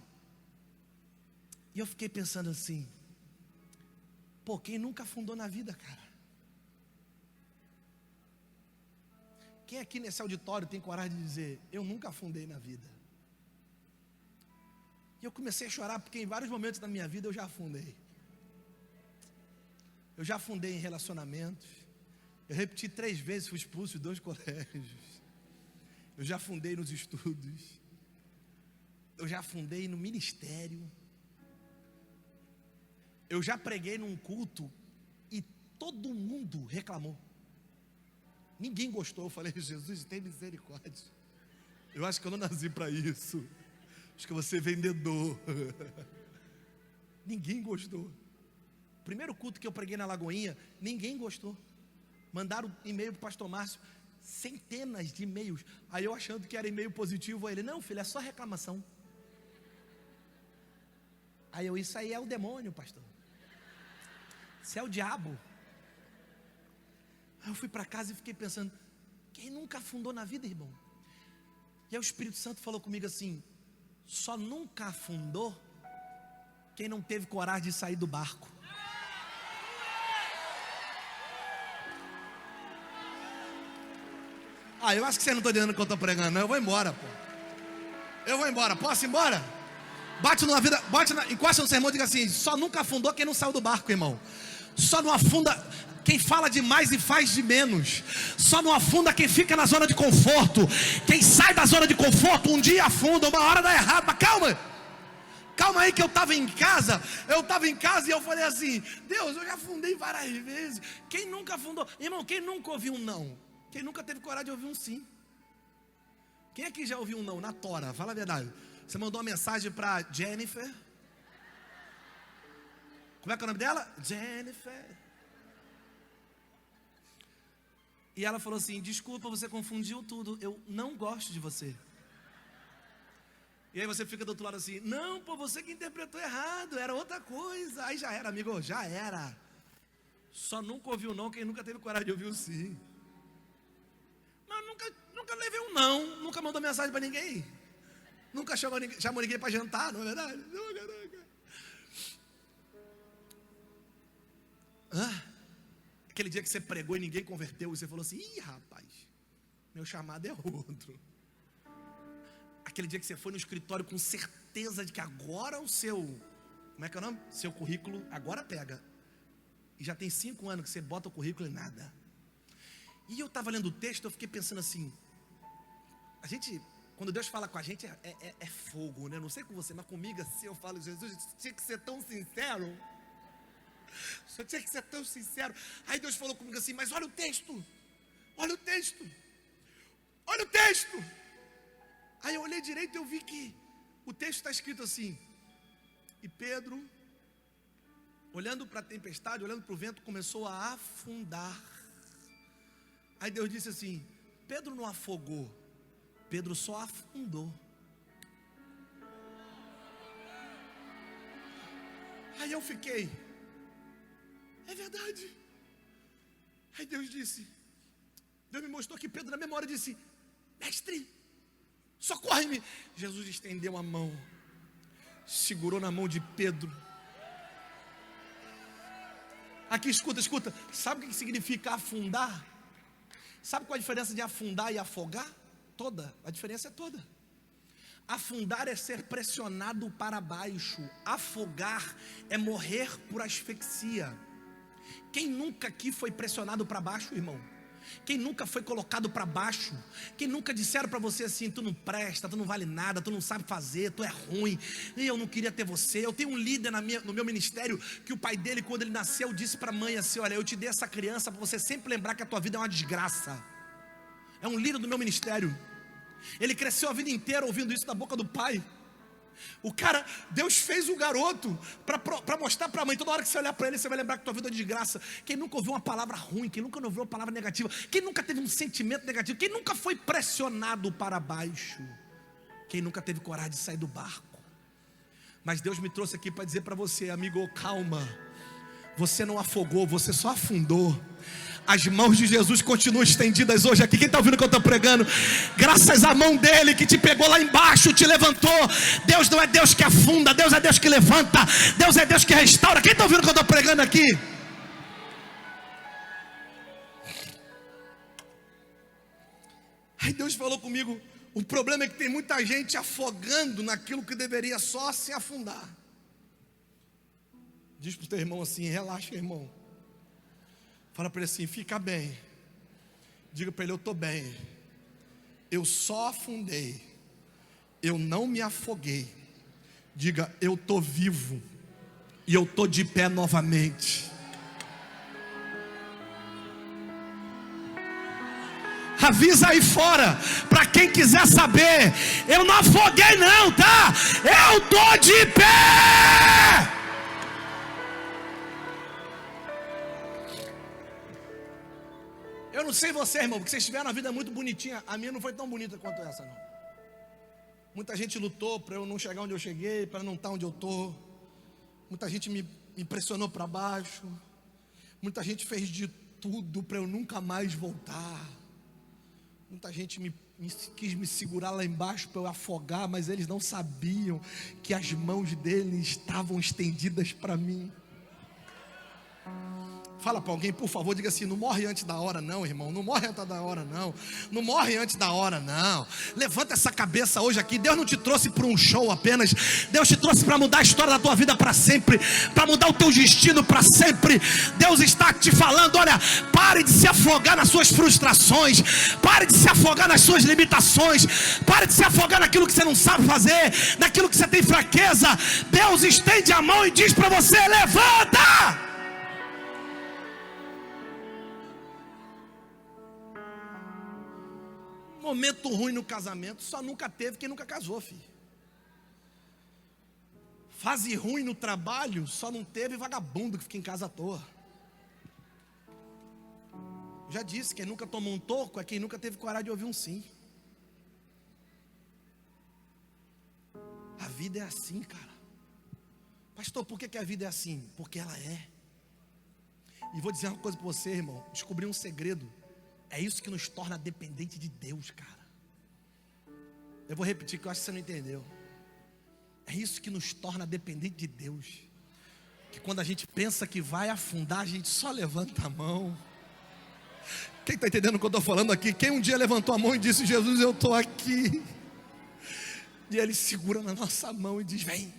e eu fiquei pensando assim, pô, quem nunca afundou na vida, cara? quem aqui nesse auditório tem coragem de dizer: eu nunca afundei na vida? E eu comecei a chorar porque em vários momentos da minha vida eu já afundei. Eu já afundei em relacionamentos. Eu repeti 3 vezes, fui expulso de 2 colégios. Eu já afundei nos estudos. Eu já afundei no ministério. Eu já preguei num culto e todo mundo reclamou. Ninguém gostou. Eu falei: Jesus, tem misericórdia. Eu acho que eu não nasci para isso. Acho que eu vou ser vendedor. Ninguém gostou. Primeiro culto que eu preguei na Lagoinha, ninguém gostou. Mandaram e-mail para o pastor Márcio, centenas de e-mails. Aí eu achando que era e-mail positivo, ele: não, filho, é só reclamação. Aí eu: isso aí é o demônio, pastor. Isso é o diabo. Aí eu fui para casa e fiquei pensando: quem nunca afundou na vida, irmão? E aí o Espírito Santo falou comigo assim: só nunca afundou quem não teve coragem de sair do barco. Eu acho que você não está entendendo o que eu estou pregando, não. Eu vou embora, pô. Eu vou embora. Posso ir embora? Encosta no sermão e diga assim: só nunca afundou quem não saiu do barco, irmão. Só não afunda quem fala demais e faz de menos. Só não afunda quem fica na zona de conforto. Quem sai da zona de conforto, um dia afunda, uma hora dá errado. Mas calma aí que eu estava em casa e eu falei assim: Deus, eu já afundei várias vezes. Quem nunca afundou? Irmão, quem nunca ouviu um não? Quem nunca teve coragem de ouvir um sim? Quem aqui já ouviu um não na tora? Fala a verdade. Você mandou uma mensagem para Jennifer. Como é que é o nome dela? Jennifer. E ela falou assim: desculpa, você confundiu tudo. Eu não gosto de você. E aí você fica do outro lado assim: não, pô, você que interpretou errado, era outra coisa. Aí já era, amigo, já era. Só nunca ouviu não quem nunca teve coragem de ouvir o sim. Mas nunca levei um não, nunca mandou mensagem para ninguém. Nunca chamou ninguém para jantar, não é verdade? Aquele dia que você pregou e ninguém converteu, e você falou assim: ih, rapaz, meu chamado é outro. Aquele dia que você foi no escritório com certeza de que agora o seu, como é que é o nome? Seu currículo agora pega. E já tem 5 anos que você bota o currículo e nada. E eu estava lendo o texto, eu fiquei pensando assim: a gente, quando Deus fala com a gente, é fogo, né? Não sei com você, mas comigo assim, eu falo: Jesus, tinha que ser tão sincero. Só tinha que ser tão sincero. Aí Deus falou comigo assim: mas olha o texto. Olha o texto. Olha o texto. Aí eu olhei direito e eu vi que o texto está escrito assim: e Pedro, olhando para a tempestade, olhando para o vento, começou a afundar. Aí Deus disse assim: Pedro não afogou, Pedro só afundou. Aí eu fiquei: é verdade. Aí Deus me mostrou que Pedro na memória disse: mestre, socorre-me. Jesus estendeu a mão, segurou na mão de Pedro. Aqui, escuta. Sabe o que significa afundar? Sabe qual a diferença de afundar e afogar? Toda, a diferença é toda. Afundar é ser pressionado para baixo. Afogar é morrer por asfixia. Quem nunca aqui foi pressionado para baixo, irmão? Quem nunca foi colocado para baixo? Quem nunca disseram para você assim: tu não presta, tu não vale nada, tu não sabe fazer, tu é ruim, e eu não queria ter você. Eu tenho um líder no meu ministério que o pai dele, quando ele nasceu, disse para a mãe assim: olha, eu te dei essa criança para você sempre lembrar que a tua vida é uma desgraça. É um líder do meu ministério. Ele cresceu a vida inteira ouvindo isso da boca do pai. O cara, Deus fez o garoto para mostrar para a mãe: toda hora que você olhar para ele, você vai lembrar que tua vida é de graça. Quem nunca ouviu uma palavra ruim, quem nunca ouviu uma palavra negativa, quem nunca teve um sentimento negativo, quem nunca foi pressionado para baixo, quem nunca teve coragem de sair do barco. Mas Deus me trouxe aqui para dizer para você: amigo, calma. Você não afogou, você só afundou. As mãos de Jesus continuam estendidas hoje aqui. Quem está ouvindo o que eu estou pregando? Graças à mão dele que te pegou lá embaixo, te levantou. Deus não é Deus que afunda, Deus é Deus que levanta, Deus é Deus que restaura. Quem está ouvindo o que eu estou pregando aqui? Aí Deus falou comigo: o problema é que tem muita gente afogando naquilo que deveria só se afundar. Diz para o teu irmão assim: relaxa, irmão. Fala para ele assim: fica bem. Diga para ele: eu estou bem. Eu só afundei, eu não me afoguei. Diga: eu estou vivo e eu estou de pé novamente. Avisa aí fora, para quem quiser saber: eu não afoguei não, tá? Eu estou de pé. Eu não sei você, irmão, porque vocês tiveram uma vida muito bonitinha. A minha não foi tão bonita quanto essa, não. Muita gente lutou para eu não chegar onde eu cheguei, para não estar onde eu estou. Muita gente me pressionou para baixo. Muita gente fez de tudo para eu nunca mais voltar. Muita gente quis me segurar lá embaixo para eu afogar, mas eles não sabiam que as mãos dele estavam estendidas para mim. Fala para alguém, por favor, diga assim: não morre antes da hora não, irmão. Não morre antes da hora não. Não morre antes da hora não. Levanta essa cabeça hoje aqui. Deus não te trouxe para um show apenas. Deus te trouxe para mudar a história da tua vida para sempre, para mudar o teu destino para sempre. Deus está te falando: olha, pare de se afogar nas suas frustrações. Pare de se afogar nas suas limitações. Pare de se afogar naquilo que você não sabe fazer, naquilo que você tem fraqueza. Deus estende a mão e diz para você: levanta! Momento ruim no casamento só nunca teve quem nunca casou, filho. Fase ruim no trabalho só não teve vagabundo que fica em casa à toa. Já disse: quem nunca tomou um toco é quem nunca teve coragem de ouvir um sim. A vida é assim, cara. Pastor, por que a vida é assim? Porque ela é. E vou dizer uma coisa para você, irmão. Descobri um segredo. É isso que nos torna dependente de Deus, cara. Eu vou repetir, que eu acho que você não entendeu. É isso que nos torna dependente de Deus. Que quando a gente pensa que vai afundar, a gente só levanta a mão. Quem está entendendo o que eu estou falando aqui? Quem um dia levantou a mão e disse: Jesus, eu estou aqui. E Ele segura na nossa mão e diz: vem,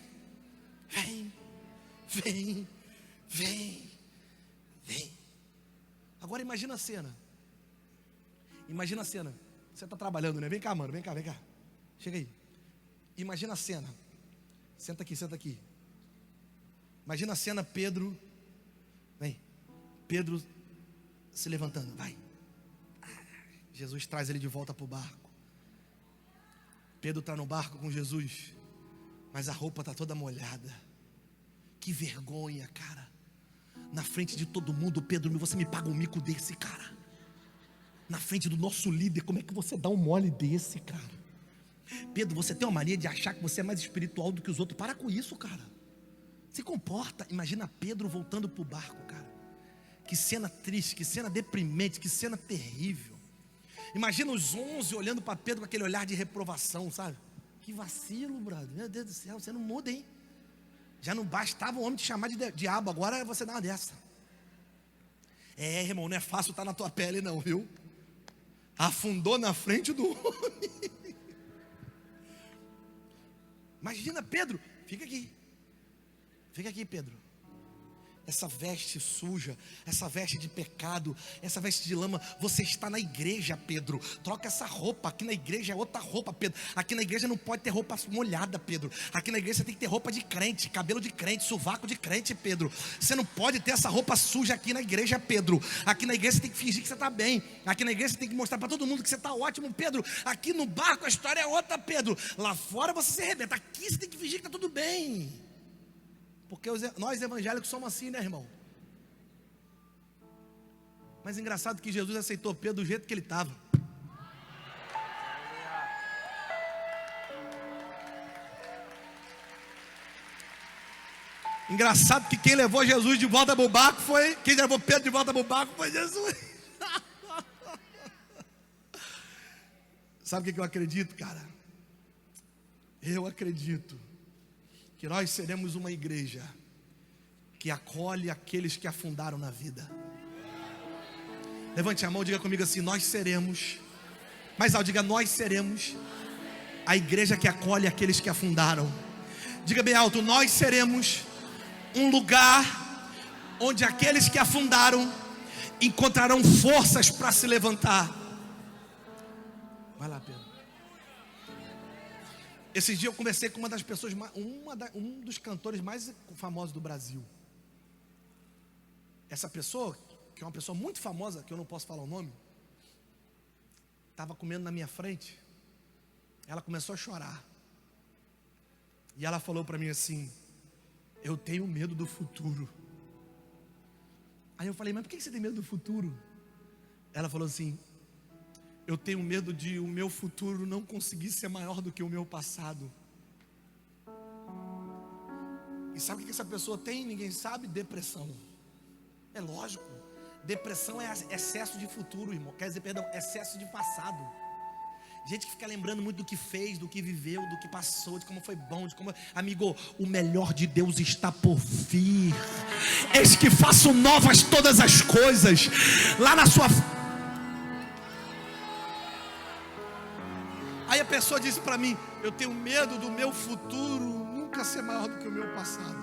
vem, vem, vem, vem. Agora imagina a cena. Imagina a cena. Você está trabalhando, né? Vem cá, mano, vem cá, vem cá. Chega aí. Imagina a cena. Senta aqui, senta aqui. Imagina a cena, Pedro. Vem. Pedro se levantando, vai. Jesus traz ele de volta para o barco. Pedro está no barco com Jesus, mas a roupa está toda molhada. Que vergonha, cara. Na frente de todo mundo: Pedro, você me paga um mico desse, cara. Na frente do nosso líder, como é que você dá um mole desse, cara? Pedro, você tem uma mania de achar que você é mais espiritual do que os outros. Para com isso, cara. Se comporta. Imagina Pedro voltando para o barco, cara. Que cena triste, que cena deprimente, que cena terrível. Imagina os 11 olhando para Pedro com aquele olhar de reprovação, sabe? Que vacilo, brother. Meu Deus do céu, você não muda, hein? Já não bastava o homem te chamar de diabo, agora você dá uma dessa. É, irmão, não é fácil estar na tua pele não, viu? Afundou na frente do homem. Imagina Pedro, fica aqui Pedro. Essa veste suja, essa veste de pecado, essa veste de lama. Você está na igreja, Pedro. Troca essa roupa. Aqui na igreja é outra roupa, Pedro. Aqui na igreja não pode ter roupa molhada, Pedro. Aqui na igreja você tem que ter roupa de crente, cabelo de crente, sovaco de crente, Pedro. Você não pode ter essa roupa suja aqui na igreja, Pedro. Aqui na igreja você tem que fingir que você está bem. Aqui na igreja você tem que mostrar para todo mundo que você está ótimo, Pedro. Aqui no barco a história é outra, Pedro. Lá fora você se arrebenta. Aqui você tem que fingir que está tudo bem. Porque nós evangélicos somos assim, né, irmão? Mas engraçado que Jesus aceitou Pedro do jeito que ele estava. Engraçado que quem levou Jesus de volta para o barco foi... Quem levou Pedro de volta para o barco foi Jesus. Sabe o que eu acredito, cara? Eu acredito que nós seremos uma igreja que acolhe aqueles que afundaram na vida. Levante a mão e diga comigo assim: nós seremos. Mais alto, diga: nós seremos a igreja que acolhe aqueles que afundaram. Diga bem alto: nós seremos um lugar onde aqueles que afundaram encontrarão forças para se levantar. Vai lá, Pedro. Esses dias eu conversei com uma das pessoas, um dos cantores mais famosos do Brasil. Essa pessoa, que é uma pessoa muito famosa, que eu não posso falar o nome, estava comendo na minha frente. Ela começou a chorar. E ela falou para mim assim: eu tenho medo do futuro. Aí eu falei: mas por que você tem medo do futuro? Ela falou assim: eu tenho medo de o meu futuro não conseguir ser maior do que o meu passado. E sabe o que essa pessoa tem? Ninguém sabe: depressão. É lógico, depressão é excesso de futuro, irmão. Quer dizer, perdão, excesso de passado. Gente que fica lembrando muito do que fez, do que viveu, do que passou, de como foi bom, de como... Amigo, o melhor de Deus está por vir. Eis que faço novas todas as coisas. Lá na sua... Aí a pessoa disse para mim: eu tenho medo do meu futuro nunca ser maior do que o meu passado.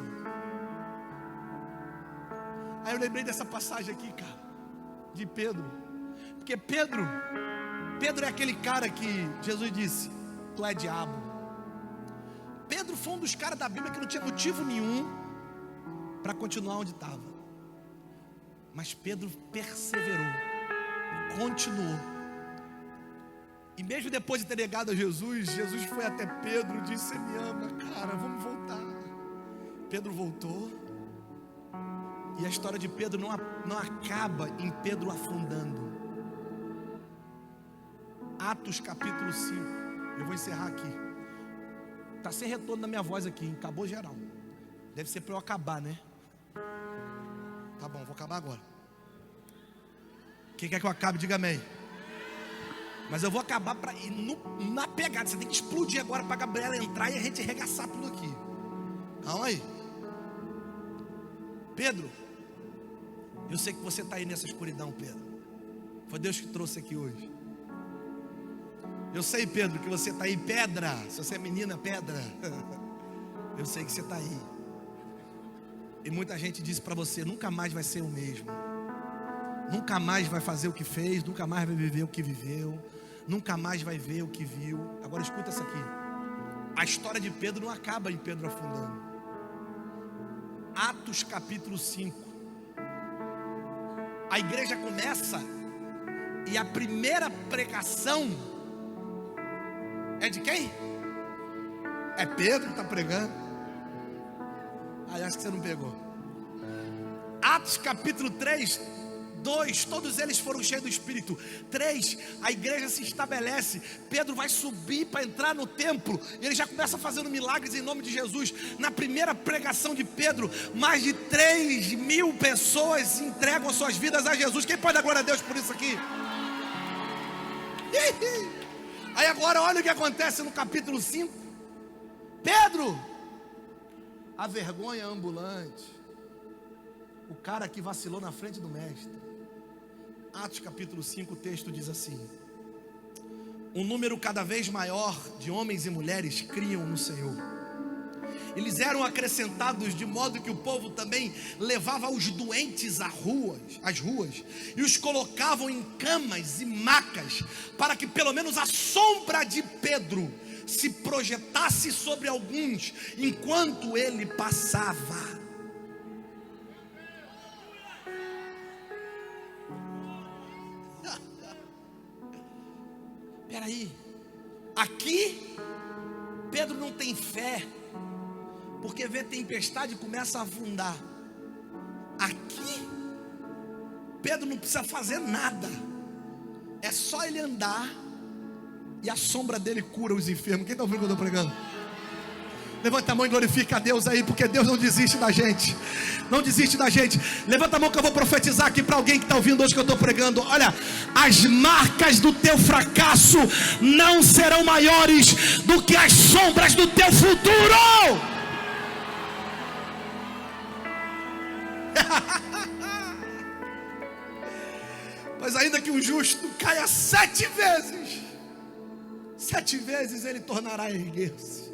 Aí eu lembrei dessa passagem aqui, cara, de Pedro. Porque Pedro é aquele cara que Jesus disse: tu é diabo. Pedro foi um dos caras da Bíblia que não tinha motivo nenhum para continuar onde estava. Mas Pedro perseverou, continuou. E mesmo depois de ter negado a Jesus, Jesus foi até Pedro e disse: você me ama, cara, vamos voltar. Pedro voltou. E a história de Pedro não acaba em Pedro afundando. Atos capítulo 5. Eu vou encerrar aqui. Está sem retorno na minha voz aqui, hein? Acabou geral. Deve ser para eu acabar, né? Tá bom, vou acabar agora. Quem quer que eu acabe, diga amém. Mas eu vou acabar para ir na pegada. Você tem que explodir agora para a Gabriela entrar e a gente arregaçar tudo aqui. Calma aí. Pedro, eu sei que você está aí nessa escuridão, Pedro. Foi Deus que trouxe aqui hoje. Eu sei, Pedro, que você está aí, pedra. Se você é menina, pedra. Eu sei que você está aí. E muita gente disse para você: nunca mais vai ser o mesmo. Nunca mais vai fazer o que fez. Nunca mais vai viver o que viveu. Nunca mais vai ver o que viu. Agora escuta essa aqui. A história de Pedro não acaba em Pedro afundando. Atos capítulo 5. A igreja começa e a primeira pregação é de quem? É Pedro que está pregando. Aí acho que você não pegou. Atos capítulo 3, 2, todos eles foram cheios do Espírito. 3, a igreja se estabelece. Pedro vai subir para entrar no templo. E ele já começa fazendo milagres em nome de Jesus. Na primeira pregação de Pedro, mais de 3.000 pessoas entregam suas vidas a Jesus. Quem pode dar glória a Deus por isso aqui? Aí agora olha o que acontece no capítulo 5. Pedro, a vergonha ambulante, o cara que vacilou na frente do mestre. Atos capítulo 5, o texto diz assim: um número cada vez maior de homens e mulheres criam no Senhor. Eles eram acrescentados de modo que o povo também levava os doentes às ruas, e os colocavam em camas e macas, para que pelo menos a sombra de Pedro se projetasse sobre alguns enquanto ele passava. Peraí, aqui Pedro não tem fé, porque vê tempestade e começa a afundar. Aqui Pedro não precisa fazer nada, é só ele andar e a sombra dele cura os enfermos. Quem está ouvindo o que eu estou pregando? Levanta a mão e glorifica a Deus aí, porque Deus não desiste da gente. Não desiste da gente. Levanta a mão que eu vou profetizar aqui para alguém que está ouvindo hoje que eu estou pregando. Olha, as marcas do teu fracasso não serão maiores do que as sombras do teu futuro. Pois ainda que um justo caia 7 vezes, 7 vezes ele tornará a erguer-se.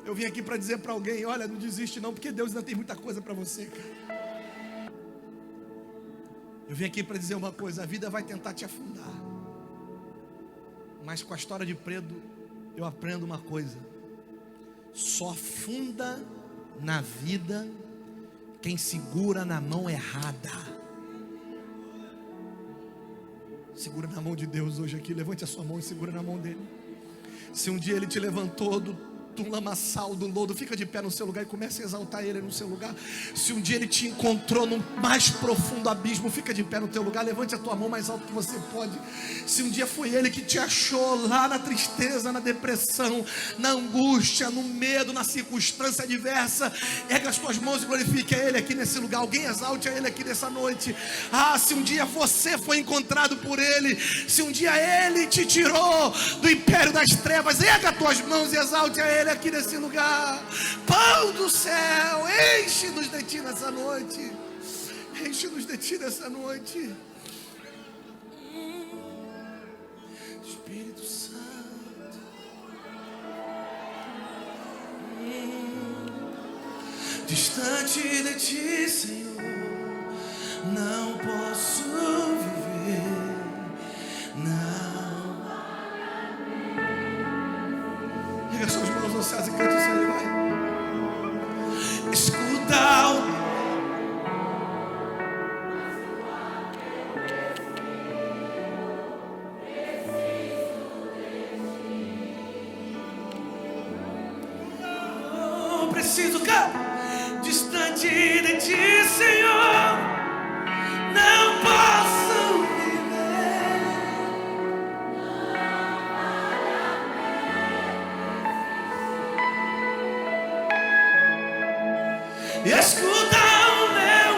Eu vim aqui para dizer para alguém: olha, não desiste não, porque Deus ainda tem muita coisa para você, cara. Eu vim aqui para dizer uma coisa: a vida vai tentar te afundar, mas com a história de Pedro eu aprendo uma coisa: só afunda na vida quem segura na mão errada. Segura na mão de Deus hoje aqui, levante a sua mão e segura na mão dele. Se um dia ele te levantou do lamaçal, do lodo, fica de pé no seu lugar e comece a exaltar ele no seu lugar. Se um dia ele te encontrou no mais profundo abismo, fica de pé no teu lugar, levante a tua mão mais alto que você pode. Se um dia foi ele que te achou lá na tristeza, na depressão, na angústia, no medo, na circunstância adversa, erga as tuas mãos e glorifique a ele aqui nesse lugar. Alguém exalte a ele aqui nessa noite. Se um dia você foi encontrado por ele, se um dia ele te tirou do império das trevas, erga as tuas mãos e exalte a ele aqui nesse lugar. Pão do céu, enche-nos de ti nessa noite. Enche-nos de ti nessa noite. Espírito Santo. Distante de ti, Senhor, não posso viver. Não. Liga suas mãos aos céus e cante o Senhor, vai. Escuta o preciso, cara. Distante de ti, Senhor, não posso viver. Escuta o meu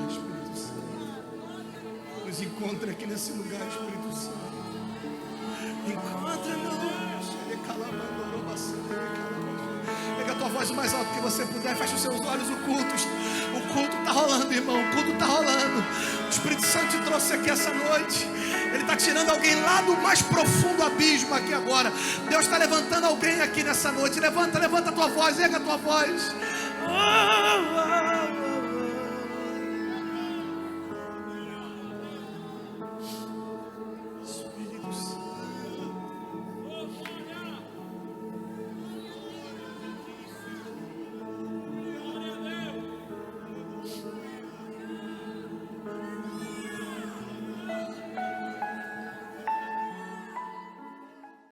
Espírito Santo, nos encontra aqui nesse lugar, Espírito Santo. Encontra-nos. Pega a tua voz o mais alto que você puder, fecha os seus olhos. O culto está rolando, irmão. O culto está rolando. O Espírito Santo te trouxe aqui essa noite. Ele está tirando alguém lá do mais profundo abismo aqui agora. Deus está levantando alguém aqui nessa noite. Levanta a tua voz, erga a tua voz.